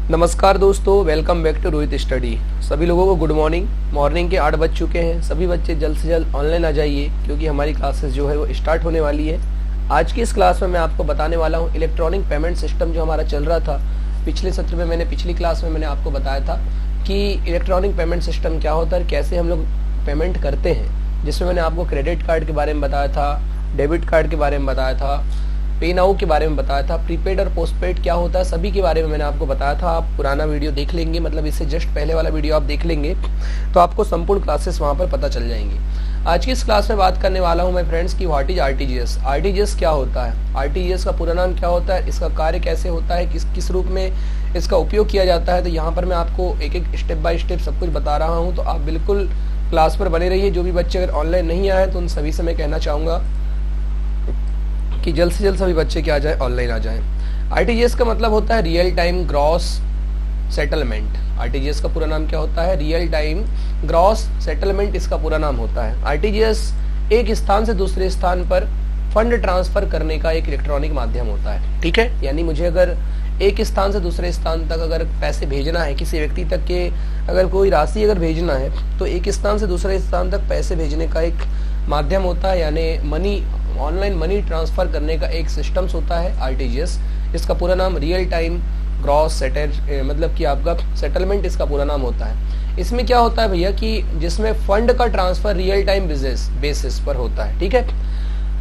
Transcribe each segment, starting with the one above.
नमस्कार दोस्तों, welcome back to Rohit study. सभी लोगों को गुड मॉर्निंग। मॉर्निंग के 8 बज चुके हैं। सभी बच्चे जल्द से जल्द ऑनलाइन आ जाइए क्योंकि हमारी क्लासेस जो है वो स्टार्ट होने वाली है। आज की इस क्लास में मैं आपको बताने वाला हूँ इलेक्ट्रॉनिक पेमेंट सिस्टम जो हमारा चल रहा था। पिछले सत्र में पिछली क्लास में मैंने आपको बताया था कि इलेक्ट्रॉनिक पेमेंट सिस्टम क्या होता है, कैसे हम लोग पेमेंट करते हैं, जिसमें मैंने आपको क्रेडिट कार्ड के बारे में बताया था, डेबिट कार्ड के बारे में बताया था, पे नाउ के बारे में बताया था, प्रीपेड और पोस्टपेड क्या होता है सभी के बारे में मैंने आपको बताया था। आप पुराना वीडियो देख लेंगे, मतलब इससे जस्ट पहले वाला वीडियो आप देख लेंगे तो आपको संपूर्ण क्लासेस वहां पर पता चल जाएंगी। आज की इस क्लास में बात करने वाला हूं मैं फ्रेंड्स की व्हाट इज आरटीजीएस। आरटीजीएस क्या होता है, आरटीजीएस का पूरा नाम क्या होता है, इसका कार्य कैसे होता है, किस रूप में इसका उपयोग किया जाता है। तो यहाँ पर मैं आपको एक एक स्टेप बाय स्टेप सब कुछ बता रहा हूँ, तो आप बिल्कुल क्लास पर बने रहिए। जो भी बच्चे अगर ऑनलाइन नहीं आए तो उन सभी से मैं कहना चाहूँगा कि जल्द से जल्द सभी बच्चे क्या आ जाए, ऑनलाइन आ जाएं। आरटीजीएस का मतलब होता है real time gross settlement. RTGS का पूरा नाम क्या होता है, रियल टाइम ग्रॉस सेटलमेंट इसका पूरा नाम होता है। आरटीजीएस एक स्थान से दूसरे स्थान पर फंड ट्रांसफर करने का एक इलेक्ट्रॉनिक माध्यम होता है। ठीक है, यानी मुझे अगर एक स्थान से दूसरे स्थान तक अगर पैसे भेजना है, किसी व्यक्ति तक के अगर कोई राशि अगर भेजना है तो एक स्थान से दूसरे स्थान तक पैसे भेजने का एक माध्यम होता है, यानी मनी ऑनलाइन मनी ट्रांसफर करने का एक सिस्टम्स होता है आरटीजीएस। इसका पूरा नाम रियल टाइम ग्रॉस मतलब कि आपका सेटलमेंट इसका पूरा नाम होता है। इसमें क्या होता है भैया कि जिसमें फंड का ट्रांसफर रियल टाइम बेसिस पर होता है। ठीक है,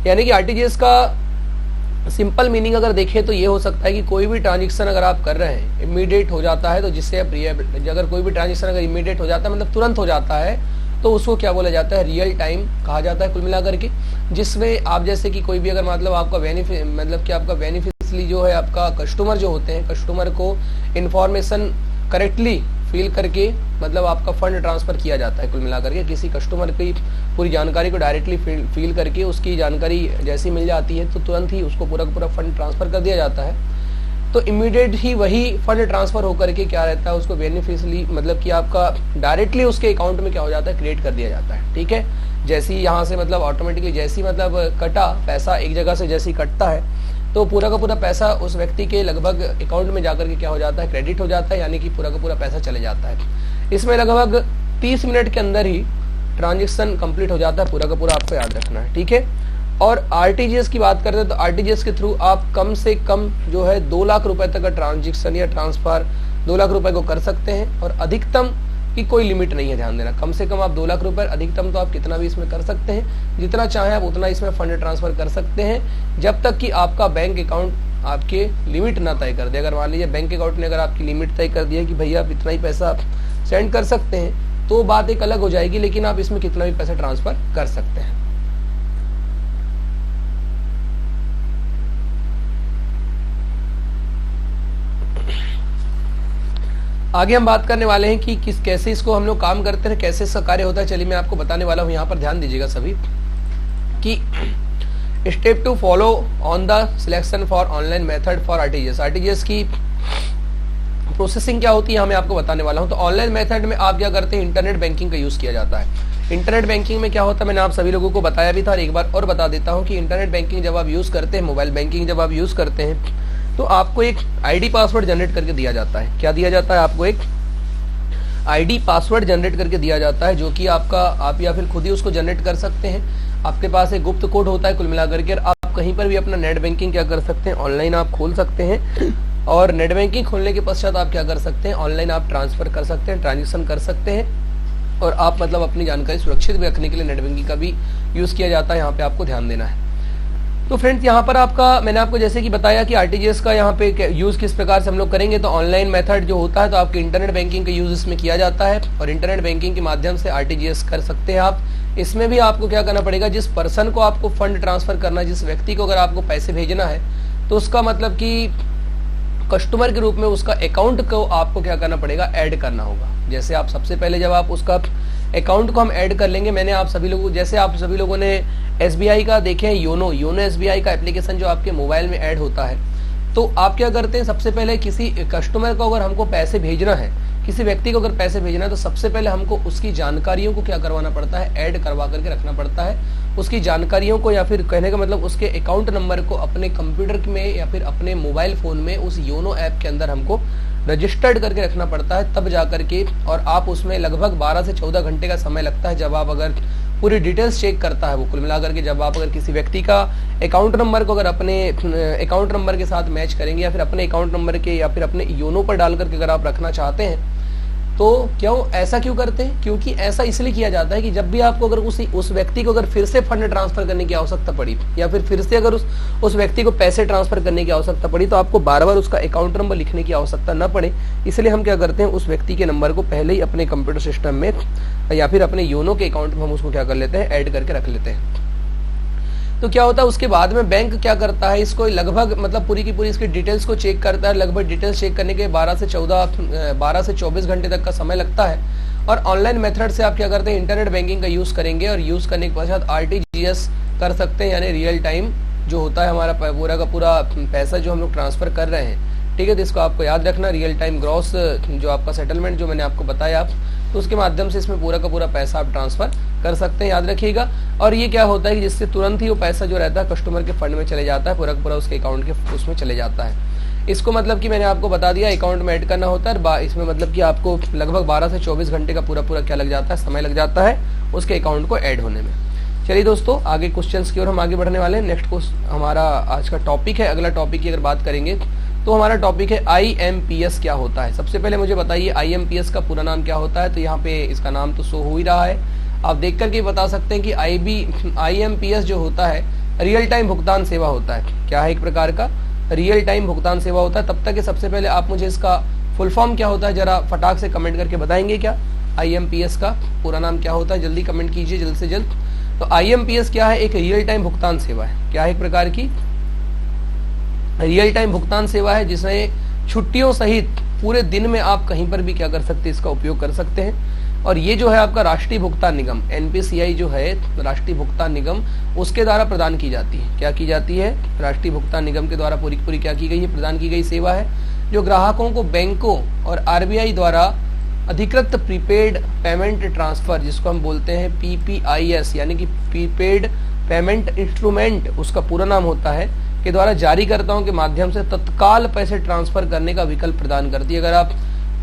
यानी कि आरटीजीएस का सिंपल मीनिंग अगर देखें तो ये हो सकता है कि कोई भी ट्रांजेक्शन अगर आप कर रहे हैं इमीडिएट हो जाता है, तो जिससे अगर कोई भी ट्रांजेक्शन अगर इमीडिएट हो जाता है मतलब तुरंत हो जाता है तो उसको क्या बोला जाता है, रियल टाइम कहा जाता है कुल मिलाकर के। जिसमें आप जैसे कि कोई भी अगर मतलब आपका बेनिफिशियरी जो है आपका कस्टमर जो होते हैं, कस्टमर को इन्फॉर्मेशन करेक्टली फिल करके मतलब आपका फंड ट्रांसफर किया जाता है कुल मिलाकर के। किसी कस्टमर की पूरी जानकारी को डायरेक्टली फिल करके उसकी जानकारी जैसी मिल जाती है तो तुरंत ही उसको पूरा का पूरा फंड ट्रांसफर कर दिया जाता है। तो इमीडिएट ही वही फंड ट्रांसफर होकर के क्या रहता है, उसको बेनिफिशियरी मतलब कि आपका डायरेक्टली उसके अकाउंट में क्या हो जाता है, क्रिएट कर दिया जाता है। ठीक है, जैसे ही यहाँ से मतलब ऑटोमेटिकली जैसी मतलब कटा पैसा एक जगह से जैसे ही कटता है तो पूरा का पूरा पैसा उस व्यक्ति के लगभग अकाउंट में जाकर के क्या हो जाता है, क्रेडिट हो जाता है, यानी कि पूरा का पूरा पैसा चले जाता है। इसमें लगभग 30 मिनट के अंदर ही ट्रांजेक्शन कंप्लीट हो जाता है, पूरा का पूरा आपको याद रखना है। ठीक है, और आरटीजीएस की बात करते हैं तो आरटीजीएस के थ्रू आप कम से कम जो है 2 लाख रुपए तक का ट्रांजेक्शन या ट्रांसफर 2 लाख रुपए को कर सकते हैं, और अधिकतम की कोई लिमिट नहीं है, ध्यान देना। कम से कम आप 2 लाख रुपए, अधिकतम तो आप कितना भी इसमें कर सकते हैं, जितना चाहे आप उतना इसमें फंड ट्रांसफर कर सकते हैं, जब तक कि आपका बैंक अकाउंट आपके लिमिट ना तय कर दे। अगर मान लीजिए बैंक अकाउंट ने अगर आपकी लिमिट तय कर दी है कि भैया आप इतना ही पैसा आप सेंड कर सकते हैं तो बात एक अलग हो जाएगी, लेकिन आप इसमें कितना भी पैसा ट्रांसफर कर सकते हैं। आगे हम बात करने वाले हैं कि कैसे इसको हम लोग काम करते हैं, कैसे इसका कार्य होता है। चलिए मैं आपको बताने वाला हूं, यहाँ पर ध्यान दीजिएगा सभी कि step 2 follow on the selection for online method for RTGS. RTGS की प्रोसेसिंग क्या होती है मैं आपको बताने वाला हूं। तो ऑनलाइन मेथड में आप क्या करते हैं, इंटरनेट बैंकिंग का यूज किया जाता है। इंटरनेट बैंकिंग में क्या होता है मैंने आप सभी लोगों को बताया भी था, और एक बार और बता देता हूँ कि इंटरनेट बैंकिंग जब आप यूज करते हैं, मोबाइल बैंकिंग जब आप यूज करते हैं तो आपको एक आईडी पासवर्ड जनरेट करके दिया जाता है। क्या दिया जाता है, आपको एक आईडी पासवर्ड जनरेट करके दिया जाता है, जो कि आप या फिर खुद ही उसको जनरेट कर सकते हैं। आपके पास एक गुप्त कोड होता है कुल मिलाकर के। आप कहीं पर भी अपना नेट बैंकिंग क्या कर सकते हैं, ऑनलाइन आप खोल सकते हैं, और नेट बैंकिंग खोलने के पश्चात आप क्या कर सकते हैं, ऑनलाइन आप ट्रांसफर कर सकते हैं, ट्रांजेक्शन कर सकते हैं, और आप मतलब अपनी जानकारी सुरक्षित भी रखने के लिए नेट बैंकिंग का भी यूज किया जाता है। यहाँ पे आपको ध्यान देना है। तो फ्रेंड्स यहाँ पर मैंने आपको जैसे कि बताया कि आरटीजीएस का यहाँ पे यूज किस प्रकार से हम लोग करेंगे। तो ऑनलाइन मेथड जो होता है तो आपके इंटरनेट बैंकिंग का यूज इसमें किया जाता है, और इंटरनेट बैंकिंग के माध्यम से आरटीजीएस कर सकते हैं आप। इसमें भी आपको क्या करना पड़ेगा, जिस पर्सन को आपको फंड ट्रांसफर करना है, जिस व्यक्ति को अगर आपको पैसे भेजना है तो उसका मतलब कि कस्टमर के रूप में उसका अकाउंट को आपको क्या करना पड़ेगा, ऐड करना होगा। जैसे आप सबसे पहले जब आप उसका अकाउंट को हम ऐड कर लेंगे, मैंने आप सभी लोगों जैसे आप सभी लोगों ने एसबीआई का देखे योनो एसबीआई का एप्लीकेशन जो आपके मोबाइल में ऐड होता है, तो आप क्या करते हैं, सबसे पहले किसी कस्टमर को अगर हमको पैसे भेजना है, किसी व्यक्ति को अगर पैसे भेजना है तो सबसे पहले हमको उसकी जानकारियों को क्या करवाना पड़ता है, ऐड करवा करके रखना पड़ता है। उसकी जानकारियों को, या फिर कहने का मतलब उसके अकाउंट नंबर को अपने कंप्यूटर में या फिर अपने मोबाइल फोन में उस योनो ऐप के अंदर हमको रजिस्टर्ड करके रखना पड़ता है, तब जाकर के, और आप उसमें लगभग 12 से 14 घंटे का समय लगता है जब आप अगर पूरी डिटेल्स चेक करता है वो। कुल मिलाकर के जब आप अगर किसी व्यक्ति का अकाउंट नंबर को अगर अपने अकाउंट नंबर के साथ मैच करेंगे या फिर अपने अकाउंट नंबर के या फिर अपने योनो पर डाल करके अगर आप रखना चाहते हैं, तो ऐसा क्यों करते हैं? क्योंकि ऐसा इसलिए किया जाता है कि जब भी आपको अगर उस व्यक्ति को अगर फिर से फंड ट्रांसफर करने की आवश्यकता पड़ी या फिर से अगर उस व्यक्ति को पैसे ट्रांसफर करने की आवश्यकता पड़ी, तो आपको बार बार उसका अकाउंट नंबर लिखने की आवश्यकता न पड़े। इसलिए हम क्या करते हैं, उस व्यक्ति के नंबर को पहले ही अपने कंप्यूटर सिस्टम में या फिर अपने योनो के अकाउंट में हम उसको क्या कर लेते हैं, ऐड करके रख लेते हैं। तो क्या होता है, उसके बाद में बैंक क्या करता है, इसको लगभग मतलब पूरी की पूरी इसकी डिटेल्स को चेक करता है। लगभग डिटेल्स चेक करने के 12 से 24 घंटे तक का समय लगता है। और ऑनलाइन मेथड से आप क्या करते हैं, इंटरनेट बैंकिंग का यूज़ करेंगे और यूज़ करने के पश्चात RTGS कर सकते हैं, यानी रियल टाइम जो होता है हमारा पूरा का पूरा पैसा जो हम लोग ट्रांसफ़र कर रहे हैं। ठीक है, तो इसको आपको याद रखना, रियल टाइम ग्रॉस जो आपका सेटलमेंट जो मैंने आपको बताया आप, तो उसके माध्यम से इसमें पूरा का पूरा पैसा आप ट्रांसफ़र कर सकते हैं, याद रखिएगा। और ये क्या होता है कि जिससे तुरंत ही वो पैसा जो रहता है कस्टमर के फंड में चले जाता है, पूरा का पूरा उसके अकाउंट के उसमें चले जाता है। इसको मतलब कि मैंने आपको बता दिया अकाउंट में ऐड करना होता है, इसमें मतलब कि आपको लगभग 12 से 24 घंटे का पूरा क्या लग जाता है, समय लग जाता है उसके अकाउंट को ऐड होने में। चलिए दोस्तों, आगे क्वेश्चंस की ओर हम आगे बढ़ने वाले हैं। नेक्स्ट क्वेश्चन हमारा आज का टॉपिक है, अगला टॉपिक की अगर बात करेंगे तो हमारा टॉपिक है IMPS क्या होता है। सबसे पहले मुझे बताइए IMPS का पूरा नाम क्या होता है। तो यहाँ पे इसका नाम तो शो हो ही रहा है, आप देख करके बता सकते हैं कि IMPS जो होता है रियल टाइम भुगतान सेवा होता है। क्या है, एक प्रकार का रियल टाइम भुगतान सेवा होता है। तब तक कि सबसे पहले आप मुझे इसका फुल फॉर्म क्या होता है जरा फटाक से कमेंट करके बताएंगे क्या IMPS का पूरा नाम क्या होता है, जल्दी कमेंट कीजिए जल्द से जल्द। तो IMPS क्या है, एक रियल टाइम भुगतान सेवा है। क्या है, एक प्रकार की रियल टाइम भुगतान सेवा है जिसमें छुट्टियों सहित पूरे दिन में आप कहीं पर भी क्या कर सकते हैं, इसका उपयोग कर सकते हैं। और ये जो है आपका राष्ट्रीय भुगतान निगम NPCI जो है राष्ट्रीय भुगतान निगम, उसके द्वारा प्रदान की जाती है। क्या की जाती है, राष्ट्रीय भुगतान निगम के द्वारा पूरी क्या की गई है, प्रदान की गई सेवा है, जो ग्राहकों को बैंकों और RBI द्वारा अधिकृत प्रीपेड पेमेंट ट्रांसफर, जिसको हम बोलते हैं PPIS यानी कि प्रीपेड पेमेंट इंस्ट्रूमेंट उसका पूरा नाम होता है, के द्वारा जारीकर्ताओं के माध्यम से तत्काल पैसे ट्रांसफर करने का विकल्प प्रदान करती है। अगर आप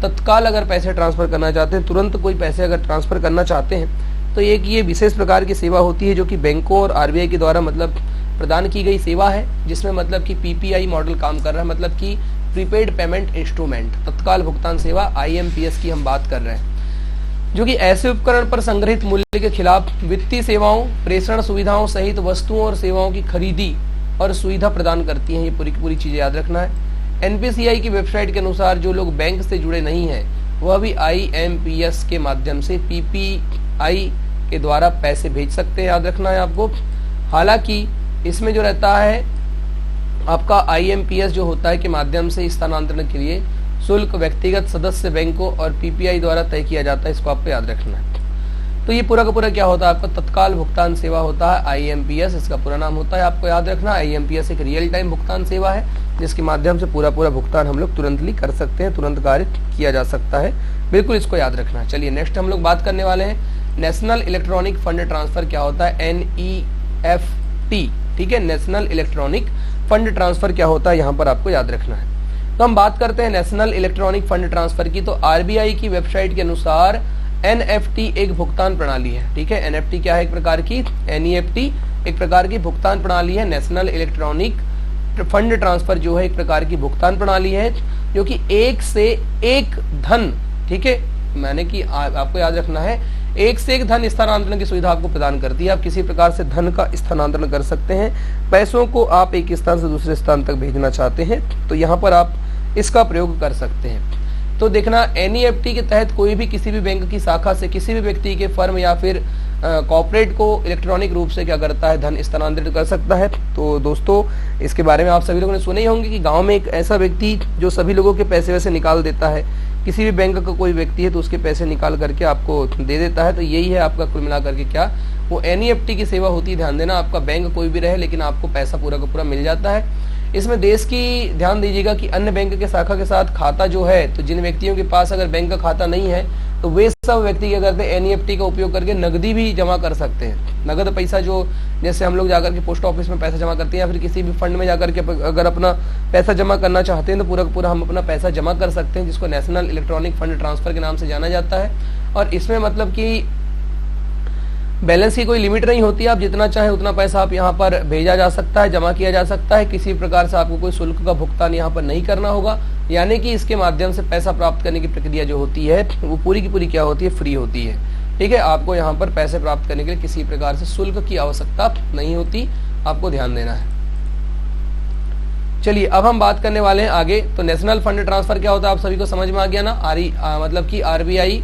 तत्काल अगर पैसे ट्रांसफर करना चाहते हैं, तुरंत कोई पैसे अगर ट्रांसफर करना चाहते हैं, तो एक ये विशेष प्रकार की सेवा होती है जो कि बैंकों और RBI के द्वारा मतलब प्रदान की गई सेवा है, जिसमें मतलब कि PPI मॉडल काम कर रहा है, मतलब कि प्रीपेड पेमेंट इंस्ट्रूमेंट तत्काल भुगतान सेवा IMPS की हम बात कर रहे हैं, जो कि ऐसे उपकरण पर संग्रहित मूल्य के खिलाफ वित्तीय सेवाओं, प्रेषण सुविधाओं सहित वस्तुओं और सेवाओं की खरीदी और सुविधा प्रदान करती हैं। ये पूरी चीजें याद रखना है। NPCI की वेबसाइट के अनुसार जो लोग बैंक से जुड़े नहीं हैं वह भी IMPS के माध्यम से PPI के द्वारा पैसे भेज सकते हैं, याद रखना है आपको। हालांकि इसमें जो रहता है आपका IMPS जो होता है के माध्यम से स्थानांतरण के लिए शुल्क व्यक्तिगत सदस्य बैंकों और PPI द्वारा तय किया जाता है, इसको आपको याद रखना है। तो ये पूरा का पूरा क्या होता है, आपका तत्काल भुगतान सेवा होता है IMPS, इसका पूरा नाम होता है, आपको याद रखना। IMPS एक रियल टाइम भुगतान सेवा है जिसके माध्यम से पूरा भुगतान हम लोग तुरंतली कर सकते हैं, तुरंत कार्य किया जा सकता है, बिल्कुल इसको याद रखना। चलिए नेक्स्ट हम लोग बात करने वाले हैं नेशनल इलेक्ट्रॉनिक फंड ट्रांसफर क्या होता है, NEFT। ठीक है, नेशनल इलेक्ट्रॉनिक फंड ट्रांसफर क्या होता है, यहाँ पर आपको याद रखना है। तो हम बात करते हैं नेशनल इलेक्ट्रॉनिक फंड ट्रांसफर की। तो RBI की वेबसाइट के अनुसार NEFT एक भुगतान प्रणाली है। ठीक है, NEFT क्या है, एक प्रकार की NEFT एक प्रकार की भुगतान प्रणाली है। नेशनल इलेक्ट्रॉनिक फंड ट्रांसफर जो है एक प्रकार की भुगतान प्रणाली है जो कि एक से एक धन, ठीक है, मैंने कि आपको याद रखना है, एक से एक धन स्थानांतरण की सुविधा आपको प्रदान करती है। आप किसी प्रकार से धन का स्थानांतरण कर सकते हैं, पैसों को आप एक स्थान से दूसरे स्थान तक भेजना चाहते हैं तो यहाँ पर आप इसका प्रयोग कर सकते हैं। तो देखना, NEFT के तहत कोई भी किसी भी बैंक की शाखा से किसी भी व्यक्ति के फर्म या फिर कॉर्पोरेट को इलेक्ट्रॉनिक रूप से क्या करता है, धन स्थानांतरित कर सकता है। तो दोस्तों इसके बारे में आप सभी लोगों ने सुने ही होंगे कि गांव में एक ऐसा व्यक्ति जो सभी लोगों के पैसे वैसे निकाल देता है, किसी भी बैंक का कोई व्यक्ति है तो उसके पैसे निकाल करके आपको दे देता है। तो यही है आपका कुल मिला करके क्या वो NEFT की सेवा होती है। ध्यान देना, आपका बैंक कोई भी रहे लेकिन आपको पैसा पूरा का पूरा मिल जाता है। इसमें देश की ध्यान दीजिएगा कि अन्य बैंक के शाखा के साथ खाता जो है, तो जिन व्यक्तियों के पास अगर बैंक का खाता नहीं है तो वे सब व्यक्ति क्या करते हैं, एनईएफटी का उपयोग करके नगदी भी जमा कर सकते हैं। नगद पैसा जो जैसे हम लोग जाकर के पोस्ट ऑफिस में पैसा जमा करते हैं या फिर किसी भी फंड में जाकर के अगर अपना पैसा जमा करना चाहते हैं तो पूरा पूरा हम अपना पैसा जमा कर सकते हैं, जिसको नेशनल इलेक्ट्रॉनिक फंड ट्रांसफर के नाम से जाना जाता है। और इसमें मतलब कि बैलेंस की कोई लिमिट नहीं होती, आप जितना चाहे उतना पैसा आप यहाँ पर भेजा जा सकता है, जमा किया जा सकता है, किसी प्रकार से आपको कोई शुल्क का भुगतान यहाँ पर नहीं करना होगा। यानी कि इसके माध्यम से पैसा प्राप्त करने की प्रक्रिया जो होती है वो पूरी की पूरी क्या होती है, फ्री होती है। ठीक है, आपको यहाँ पर पैसे प्राप्त करने के लिए किसी प्रकार से शुल्क की आवश्यकता नहीं होती, आपको ध्यान देना है। चलिए अब हम बात करने वाले हैं आगे। तो नेशनल फंड ट्रांसफर क्या होता है आप सभी को समझ में आ गया ना। मतलब कि आरबीआई,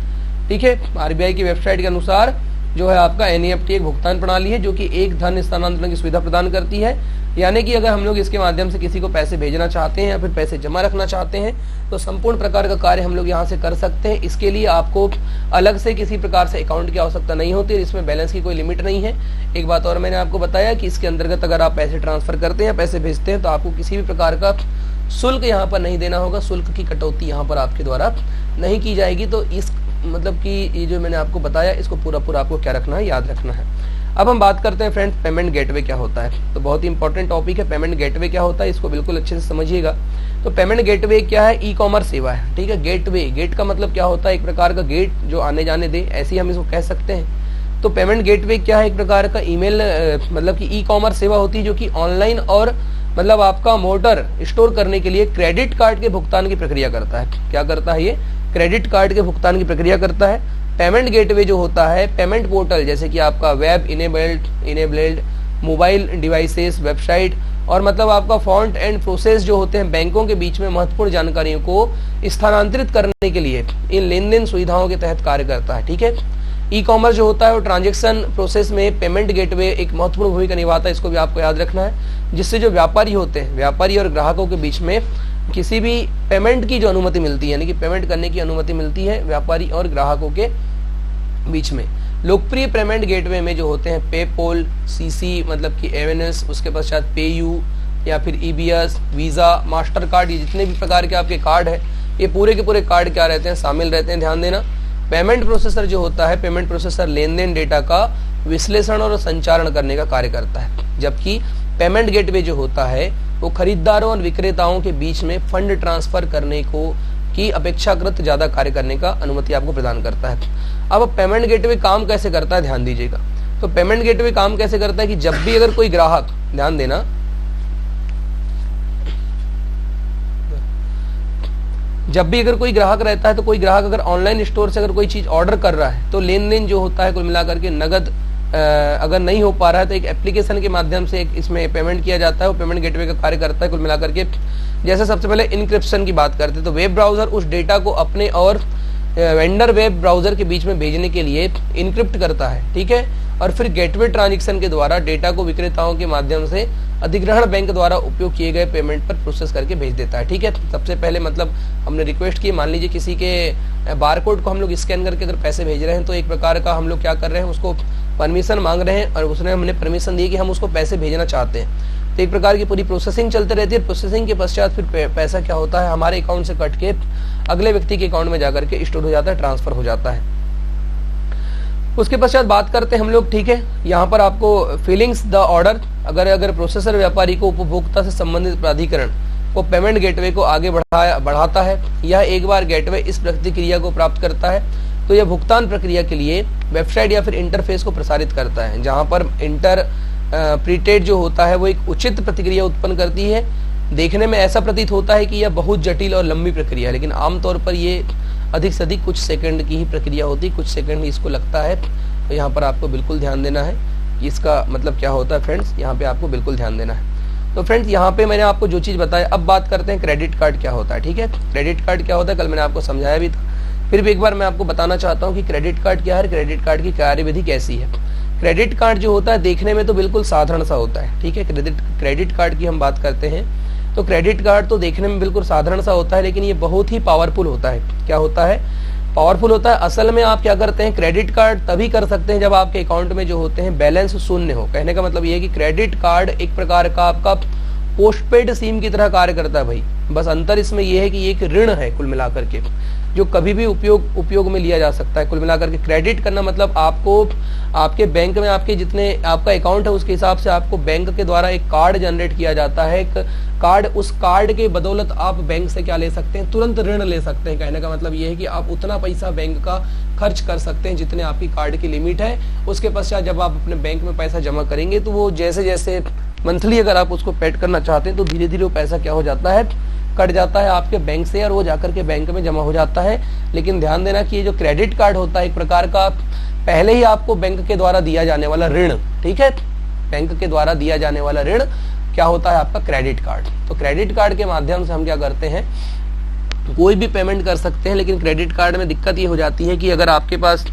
ठीक है, आरबीआई की वेबसाइट के अनुसार जो है आपका एनईएफटी एक भुगतान प्रणाली है जो कि एक धन स्थानांतरण की सुविधा प्रदान करती है। यानी कि अगर हम लोग इसके माध्यम से किसी को पैसे भेजना चाहते हैं या फिर पैसे जमा रखना चाहते हैं तो संपूर्ण प्रकार का कार्य हम लोग यहाँ से कर सकते हैं। इसके लिए आपको अलग से किसी प्रकार से अकाउंट की आवश्यकता नहीं होती, इसमें बैलेंस की कोई लिमिट नहीं है। एक बात और मैंने आपको बताया कि इसके अंतर्गत अगर आप पैसे ट्रांसफर करते हैं, पैसे भेजते हैं तो आपको किसी भी प्रकार का शुल्क यहाँ पर नहीं देना होगा, शुल्क की कटौती यहाँ पर आपके द्वारा नहीं की जाएगी। तो इस मतलब कि ये जो मैंने आपको बताया इसको पूरा पूरा आपको क्या रखना है, याद रखना है। अब हम बात करते हैं फ्रेंड्स, पेमेंट गेटवे क्या होता है। तो बहुत ही इंपॉर्टेंट टॉपिक है पेमेंट गेटवे क्या होता है, इसको बिल्कुल अच्छे से समझिएगा। तो पेमेंट गेटवे क्या है, ई कॉमर्स सेवा है। ठीक है, गेटवे, गेट का मतलब क्या होता है, एक प्रकार का गेट जो आने जाने दे, ऐसे ही हम इसको कह सकते हैं। तो पेमेंट गेटवे क्या है, एक प्रकार का ईमेल मतलब कि ई कॉमर्स सेवा होती है जो कि ऑनलाइन और मतलब आपका मोटर स्टोर करने के लिए क्रेडिट कार्ड के भुगतान की प्रक्रिया करता है। क्या करता है ये, क्रेडिट कार्ड के भुगतान की प्रक्रिया करता है। पेमेंट गेटवे जो होता है पेमेंट पोर्टल, जैसे कि आपका web enabled mobile devices, website और मतलब आपका फॉन्ट एंड प्रोसेस जो होते हैं बैंकों के बीच में महत्वपूर्ण जानकारियों को स्थानांतरित करने के लिए इन लेन देन सुविधाओं के तहत कार्य करता है। ठीक है, ई कॉमर्स जो होता है वो ट्रांजैक्शन प्रोसेस में पेमेंट गेटवे एक महत्वपूर्ण भूमिका निभाता है, इसको भी आपको याद रखना है। जिससे जो व्यापारी होते हैं, व्यापारी और ग्राहकों के बीच में किसी भी पेमेंट की जो अनुमति मिलती है, यानी कि पेमेंट करने की अनुमति मिलती है व्यापारी और ग्राहकों के बीच में। लोकप्रिय पेमेंट गेटवे में जो होते हैं पेपॉल, सीसी मतलब कि एवेनस, उसके पश्चात पेयू या फिर ईबीएस, वीजा, मास्टर कार्ड, ये जितने भी प्रकार के आपके कार्ड है ये पूरे के पूरे कार्ड क्या रहते हैं, शामिल रहते हैं। ध्यान देना, पेमेंट प्रोसेसर जो होता है, पेमेंट प्रोसेसर लेन देन डेटा का विश्लेषण और संचारण करने का कार्य करता है, जबकि पेमेंट गेटवे जो होता है वो खरीदारों और विक्रेताओं के बीच में फंड ट्रांसफर करने को की अपेक्षाकृत ज्यादा कार्य करने का अनुमति आपको प्रदान करता है। अब पेमेंट गेटवे काम कैसे करता है, ध्यान दीजिएगा। तो पेमेंट गेटवे काम कैसे करता है कि जब भी अगर कोई ग्राहक, ध्यान देना, जब भी अगर कोई ग्राहक रहता है तो कोई ग्राहक अगर ऑनलाइन स्टोर से अगर कोई चीज ऑर्डर कर रहा है तो लेन देन जो होता है कुल मिलाकर के नगद अगर नहीं हो पा रहा है तो एक एप्लीकेशन के माध्यम से एक इसमें पेमेंट किया जाता है, वो पेमेंट गेटवे का कार्य करता है कुल मिलाकर के। जैसे सबसे पहले इनक्रिप्शन की बात करते हैं तो वेब ब्राउजर उस डेटा को अपने और वेंडर वेब ब्राउजर के बीच में भेजने के लिए इनक्रिप्ट करता है। ठीक है, और फिर गेटवे ट्रांजैक्शन के द्वारा डेटा को विक्रेताओं के माध्यम से अधिग्रहण बैंक द्वारा उपयोग किए गए पेमेंट पर प्रोसेस करके भेज देता है। ठीक है, सबसे पहले मतलब हमने रिक्वेस्ट की, मान लीजिए किसी के बारकोड को हम लोग स्कैन करके अगर पैसे भेज रहे हैं तो एक प्रकार का हम लोग क्या कर रहे हैं, उसको परमिशन मांग रहे हैं और उसने हमने परमिशन दी कि हम उसको पैसे भेजना चाहते हैं। तो एक प्रकार की पूरी प्रोसेसिंग चलती रहती है। प्रोसेसिंग के पश्चात फिर पैसा क्या होता है, हमारे अकाउंट से कट के अगले व्यक्ति के अकाउंट में जाकर के स्टोर हो जाता है, ट्रांसफर हो जाता है। उसके पश्चात बात करते हैं हम लोग। ठीक है, यहाँ पर आपको फीलिंग्स द ऑर्डर, अगर प्रोसेसर व्यापारी को उपभोक्ता से संबंधित प्राधिकरण को पेमेंट गेटवे को आगे बढ़ाता है, यह एक बार गेटवे इस प्रतिक्रिया को प्राप्त करता है तो यह भुगतान प्रक्रिया के लिए वेबसाइट या फिर इंटरफेस को प्रसारित करता है, जहां पर इंटरप्रीटेड जो होता है वो एक उचित प्रतिक्रिया उत्पन्न करती है। देखने में ऐसा प्रतीत होता है कि यह बहुत जटिल और लंबी प्रक्रिया है, लेकिन आमतौर पर ये अधिक से अधिक कुछ सेकंड की ही प्रक्रिया होती है, कुछ सेकंड ही इसको लगता है। तो यहाँ पर आपको बिल्कुल ध्यान देना है कि इसका मतलब क्या होता है फ्रेंड्स, यहाँ पे आपको बिल्कुल ध्यान देना है। तो फ्रेंड्स यहाँ पे मैंने आपको जो चीज़ बताया, अब बात करते हैं क्रेडिट कार्ड क्या होता है। ठीक है, क्रेडिट कार्ड क्या होता है कल मैंने आपको समझाया भी था, फिर भी एक बार मैं आपको बताना चाहता हूँ कि क्रेडिट कार्ड क्या है, क्रेडिट कार्ड की कार्यविधि कैसी है। क्रेडिट कार्ड जो होता है देखने में तो बिल्कुल साधारण सा होता है। ठीक है, क्रेडिट कार्ड की हम बात करते हैं तो क्रेडिट कार्ड तो देखने में बिल्कुल साधारण सा होता है, लेकिन ये बहुत ही पावरफुल होता है। क्या होता है, पावरफुल होता है। असल में आप क्या करते हैं, क्रेडिट कार्ड तभी कर सकते हैं जब आपके अकाउंट में जो होते हैं बैलेंस शून्य हो। कहने का मतलब ये है कि क्रेडिट कार्ड एक प्रकार का आपका पोस्टपेड सिम की तरह कार्य करता है भाई। बस अंतर इसमें यह है कि ये एक ऋण है कुल मिलाकर के, जो कभी भी उपयोग में लिया जा सकता है। कुल मिलाकर के क्रेडिट करना मतलब आपको आपके बैंक में आपके जितने आपका अकाउंट है उसके हिसाब से आपको बैंक के द्वारा एक कार्ड जनरेट किया जाता है। एक कार्ड, उस कार्ड के बदौलत आप बैंक से क्या ले सकते हैं, तुरंत ऋण ले सकते हैं। कहने का मतलब ये है कि आप उतना पैसा बैंक का खर्च कर सकते हैं जितने आपकी कार्ड की लिमिट है। उसके पश्चात जब आप अपने बैंक में पैसा जमा करेंगे तो वो जैसे जैसे मंथली अगर आप उसको पेड करना चाहते हैं तो धीरे धीरे वो पैसा क्या हो जाता है, कट जाता है आपके बैंक से और वो जाकर के बैंक में जमा हो जाता है। लेकिन ध्यान देना कि ये जो क्रेडिट कार्ड होता है एक प्रकार का पहले ही आपको बैंक के द्वारा दिया जाने वाला ऋण, ठीक है, बैंक के द्वारा दिया जाने वाला ऋण क्या होता है आपका क्रेडिट कार्ड। तो क्रेडिट कार्ड के माध्यम से हम क्या करते हैं, कोई भी पेमेंट कर सकते हैं। लेकिन क्रेडिट कार्ड में दिक्कत ये हो जाती है कि अगर आपके पास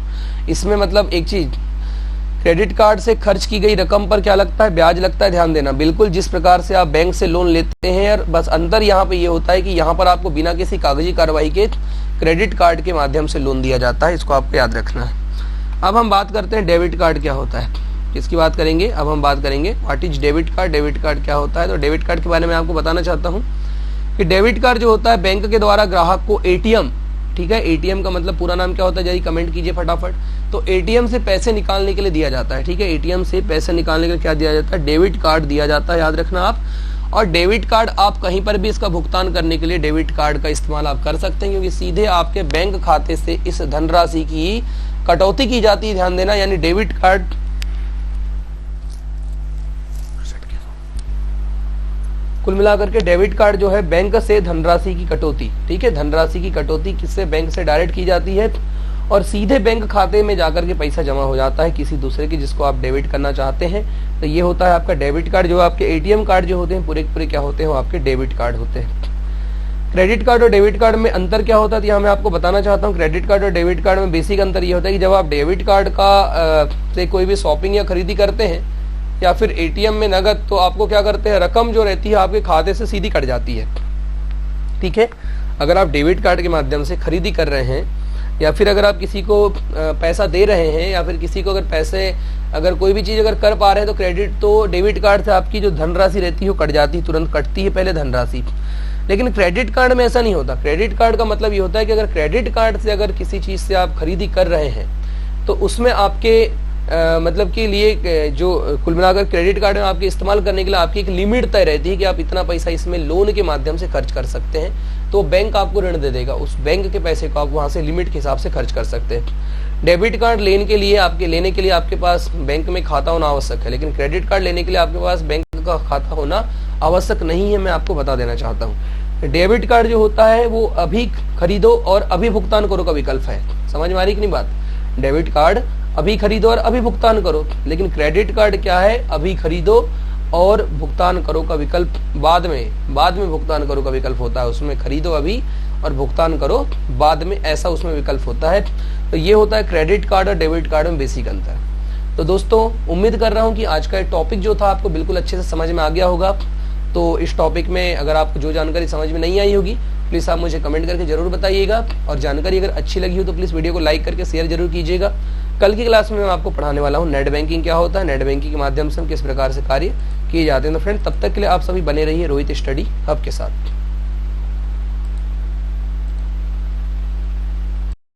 इसमें मतलब एक चीज, क्रेडिट कार्ड से खर्च की गई रकम पर क्या लगता है, ब्याज लगता है। ध्यान देना, बिल्कुल जिस प्रकार से आप बैंक से लोन लेते हैं, और बस अंतर यहाँ पे ये होता है कि यहाँ पर आपको बिना किसी कागजी कार्रवाई के क्रेडिट कार्ड के माध्यम से लोन दिया जाता है। इसको आपको याद रखना है। अब हम बात करते हैं डेबिट कार्ड क्या होता है, किसकी बात करेंगे, अब हम बात करेंगे what is debit card. Debit card क्या होता है, तो डेबिट कार्ड के बारे में आपको बताना चाहता हूँ कि डेबिट कार्ड जो होता है बैंक के द्वारा ग्राहक को एटीएम, ठीक है, एटीएम का मतलब पूरा नाम क्या होता है, जल्दी कमेंट कीजिए फटाफट। तो एटीएम से पैसे निकालने के लिए दिया जाता है, ठीक है, एटीएम से पैसे निकालने के लिए क्या दिया जाता है, डेबिट कार्ड दिया जाता है, याद रखना आप। और डेबिट कार्ड आप कहीं पर भी इसका भुगतान करने के लिए डेबिट कार्ड का इस्तेमाल आप कर सकते हैं, क्योंकि सीधे आपके बैंक खाते से इस धनराशि की कटौती की जाती है। ध्यान देना, यानी डेबिट कार्ड कुल मिलाकर के डेबिट कार्ड जो है बैंक से धनराशि की कटौती, ठीक है, धनराशि की कटौती किससे, बैंक से डायरेक्ट की जाती है और सीधे बैंक खाते में जाकर के पैसा जमा हो जाता है किसी दूसरे के जिसको आप डेबिट करना चाहते हैं। तो ये होता है आपका डेबिट कार्ड। जो आपके एटीएम कार्ड जो होते हैं पूरे पूरे क्या होते हैं, वो आपके डेबिट कार्ड होते हैं। क्रेडिट कार्ड और डेबिट कार्ड में अंतर क्या होता है, तो यहाँ मैं आपको बताना चाहता हूँ। क्रेडिट कार्ड और डेबिट कार्ड में बेसिक अंतर ये होता है कि जब आप डेबिट कार्ड का से कोई भी शॉपिंग या खरीदी करते हैं या फिर एटीएम में नगद, तो आपको क्या करते हैं, रकम जो रहती है आपके खाते से सीधी कट जाती है, ठीक है। अगर आप डेबिट कार्ड के माध्यम से खरीदी कर रहे हैं या फिर अगर आप किसी को पैसा दे रहे हैं या फिर किसी को अगर पैसे, अगर कोई भी चीज़ अगर कर पा रहे हैं तो क्रेडिट, तो डेबिट कार्ड से आपकी जो धनराशि रहती है वो कट जाती है, तुरंत कटती है पहले धनराशि। लेकिन क्रेडिट कार्ड में ऐसा नहीं होता। क्रेडिट कार्ड का मतलब ये होता है कि अगर क्रेडिट कार्ड से अगर किसी चीज़ से आप खरीदी कर रहे हैं तो उसमें आपके मतलब के लिए जो कुल मिलाकर क्रेडिट कार्ड में आपके इस्तेमाल करने के लिए आपकी एक लिमिट तय रहती है कि आप इतना पैसा इसमें लोन के माध्यम से खर्च कर सकते हैं, तो बैंक आपको ऋण दे देगा। उस बैंक के पैसे को आप वहां से लिमिट के हिसाब से खर्च कर सकते हैं। डेबिट कार्ड लेने के लिए आपके पास बैंक में खाता होना आवश्यक है, लेकिन क्रेडिट कार्ड लेने के लिए आपके पास बैंक का खाता होना आवश्यक नहीं है। मैं आपको बता देना चाहता हूँ, डेबिट कार्ड जो होता है वो अभी खरीदो और अभी भुगतान करो का विकल्प है। समझ में आ रही कि नहीं बात, डेबिट कार्ड अभी खरीदो और अभी भुगतान करो, लेकिन क्रेडिट कार्ड क्या है, अभी खरीदो और भुगतान करो का विकल्प बाद में भुगतान करो का विकल्प होता है। उसमें खरीदो अभी और भुगतान करो बाद में, ऐसा उसमें विकल्प होता है। तो ये होता है क्रेडिट कार्ड और डेबिट कार्ड में बेसिक अंतर। तो दोस्तों उम्मीद कर रहा हूँ कि आज का टॉपिक जो था आपको बिल्कुल अच्छे से समझ में आ गया होगा। तो इस टॉपिक में अगर आपको जो जानकारी समझ में नहीं आई होगी प्लीज़ आप मुझे कमेंट करके जरूर बताइएगा, और जानकारी अगर अच्छी लगी हो तो प्लीज़ वीडियो को लाइक करके शेयर जरूर कीजिएगा। कल की क्लास में मैं आपको पढ़ाने वाला हूँ नेट बैंकिंग क्या होता है, नेट बैंकिंग के माध्यम से हम किस प्रकार से कार्य किए जाते हैं। तो फ्रेंड तब तक के लिए आप सभी बने रहिए रोहित स्टडी हब के साथ।